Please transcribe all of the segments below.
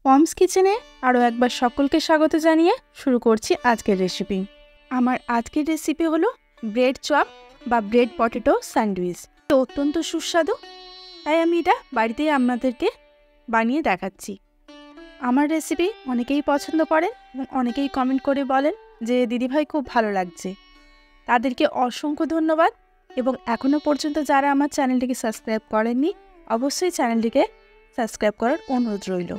পমস কিচেনে আরও একবার সকলকে স্বাগত জানিয়ে শুরু করছি আজকের রেসিপি। আমার আজকের রেসিপি হলো ব্রেড চপ বা ব্রেড পটেটো স্যান্ডউইচ। তো অত্যন্ত সুস্বাদু, তাই আমি এটা বাড়িতেই আপনাদেরকে বানিয়ে দেখাচ্ছি। আমার রেসিপি অনেকেই পছন্দ করেন এবং অনেকেই কমেন্ট করে বলেন যে দিদিভাই খুব ভালো লাগছে। তাদেরকে অসংখ্য ধন্যবাদ, এবং এখনও পর্যন্ত যারা আমার চ্যানেলটিকে সাবস্ক্রাইব করেননি অবশ্যই চ্যানেলটিকে সাবস্ক্রাইব করার অনুরোধ রইল।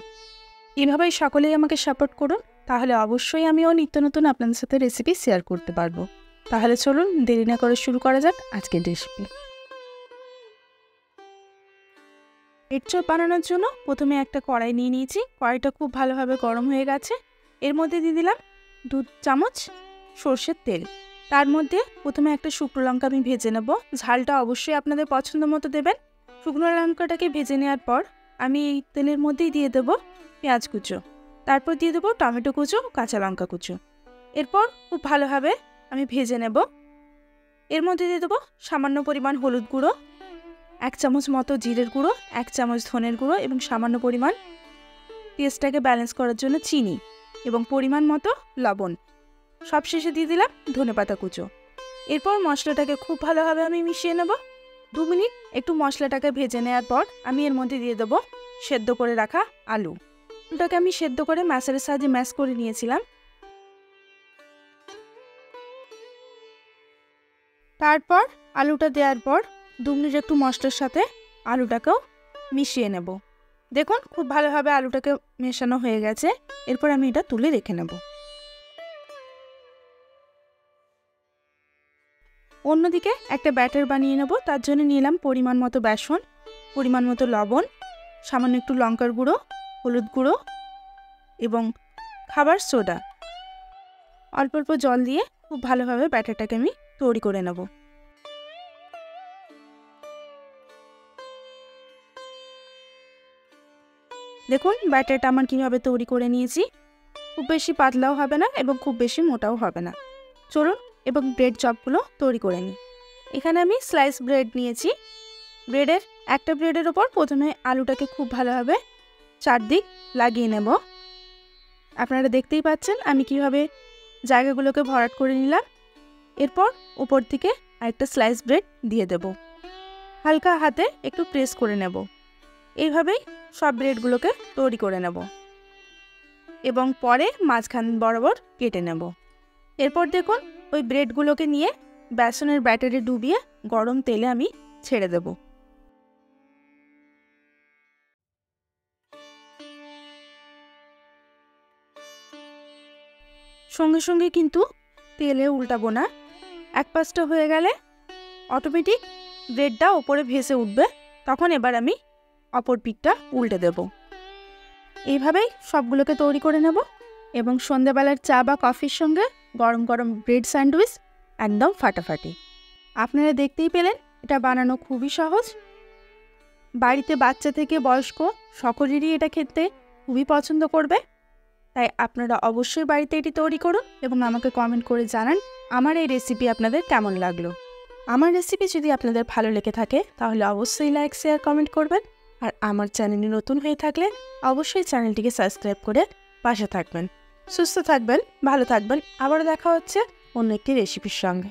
এভাবেই সকলেই আমাকে সাপোর্ট করুন, তাহলে অবশ্যই আমিও নিত্য নতুন আপনাদের সাথে রেসিপি শেয়ার করতে পারবো। তাহলে চলুন দেরি না করে শুরু করা যাক আজকের রেসিপি। ব্রেড চপ বানানোর জন্য প্রথমে একটা কড়াই নিয়ে নিয়েছি। কড়াইটা খুব ভালোভাবে গরম হয়ে গেছে। এর মধ্যে দিয়ে দিলাম 2 চামচ সর্ষের তেল। তার মধ্যে প্রথমে একটা শুকনো লঙ্কা আমি ভেজে নেব। ঝালটা অবশ্যই আপনাদের পছন্দ মতো দেবেন। শুকনো লঙ্কাটাকে ভেজে নেওয়ার পর আমি এই তেলের মধ্যেই দিয়ে দেবো পেঁয়াজ কুচো, তারপর দিয়ে দেবো টমেটো কুচো, কাঁচা লঙ্কা কুচো। এরপর খুব ভালোভাবে আমি ভেজে নেব। এর মধ্যে দিয়ে দেবো সামান্য পরিমাণ হলুদ গুঁড়ো, 1 চামচ মতো জিরের গুঁড়ো, 1 চামচ ধনের গুঁড়ো এবং সামান্য পরিমাণ টেস্টটাকে ব্যালেন্স করার জন্য চিনি এবং পরিমাণ মতো লবণ। সবশেষে দিয়ে দিলাম ধনেপাতা কুচো। এরপর মশলাটাকে খুব ভালোভাবে আমি মিশিয়ে নেব। 2 মিনিট একটু মশলাটাকে ভেজে নেওয়ার পর আমি এর মধ্যে দিয়ে দেবো সেদ্ধ করে রাখা আলুটাকে আমি সেদ্ধ করে ম্যাশারের সাহায্যে ম্যাশ করে নিয়েছিলাম। তারপর আলুটা দেওয়ার পর 2 মিনিট একটু মশলার সাথে আলুটাকেও মিশিয়ে নেব। দেখুন খুব ভালোভাবে আলুটাকে মেশানো হয়ে গেছে। এরপর আমি এটা তুলে রেখে নেব। অন্যদিকে একটা ব্যাটার বানিয়ে নেব। তার জন্য নিলাম পরিমাণ মতো বেসন, পরিমাণ মতো লবণ, সামান্য একটু লঙ্কার গুঁড়ো, হলুদ গুঁড়ো এবং খাবার সোডা। অল্প অল্প জল দিয়ে খুব ভালোভাবে ব্যাটারটাকে আমি তৈরি করে নেব। দেখুন ব্যাটারটা আমার কীভাবে তৈরি করে নিয়েছি। খুব বেশি পাতলাও হবে না এবং খুব বেশি মোটাও হবে না। চলুন এবং ব্রেড চপগুলো তৈরি করে নিই। এখানে আমি স্লাইস ব্রেড নিয়েছি। একটা ব্রেডের ওপর প্রথমে আলুটাকে খুব ভালোভাবে চারদিক লাগিয়ে নেব। আপনারা দেখতেই পাচ্ছেন আমি কিভাবে জায়গাগুলোকে ভরাট করে নিলাম। এরপর উপর থেকে আরেকটা স্লাইস ব্রেড দিয়ে দেব। হালকা হাতে একটু প্রেস করে নেব। এইভাবেই সব ব্রেডগুলোকে তৈরি করে নেব এবং পরে মাঝখান বরাবর কেটে নেব। এরপর দেখুন ওই ব্রেডগুলোকে নিয়ে বেসনের ব্যাটারে ডুবিয়ে গরম তেলে আমি ছেড়ে দেব। সঙ্গে সঙ্গে কিন্তু তেলে উল্টাবো না। এক পাশটা হয়ে গেলে অটোমেটিক ব্রেডটা ওপরে ভেসে উঠবে, তখন এবার আমি অপর পিঠটা উল্টে দেব। এইভাবেই সবগুলোকে তৈরি করে নেব এবং সন্ধ্যাবেলার চা বা কফির সঙ্গে গরম গরম ব্রেড স্যান্ডউইচ একদম ফাটাফাটি। আপনারা দেখতেই পেলেন এটা বানানো খুবই সহজ। বাড়িতে বাচ্চা থেকে বয়স্ক সকলেরই এটা খেতে খুবই পছন্দ করবে। তাই আপনারা অবশ্যই বাড়িতে এটি তৈরি করুন এবং আমাকে কমেন্ট করে জানান আমার এই রেসিপি আপনাদের কেমন লাগলো। আমার রেসিপি যদি আপনাদের ভালো লেগে থাকে তাহলে অবশ্যই লাইক, শেয়ার, কমেন্ট করবেন। আর আমার চ্যানেলে নতুন হয়ে থাকলে অবশ্যই চ্যানেলটিকে সাবস্ক্রাইব করে পাশে থাকবেন। সুস্থ থাকবেন, ভালো থাকবেন। আবারও দেখা হচ্ছে অন্য একটি রেসিপির সঙ্গে।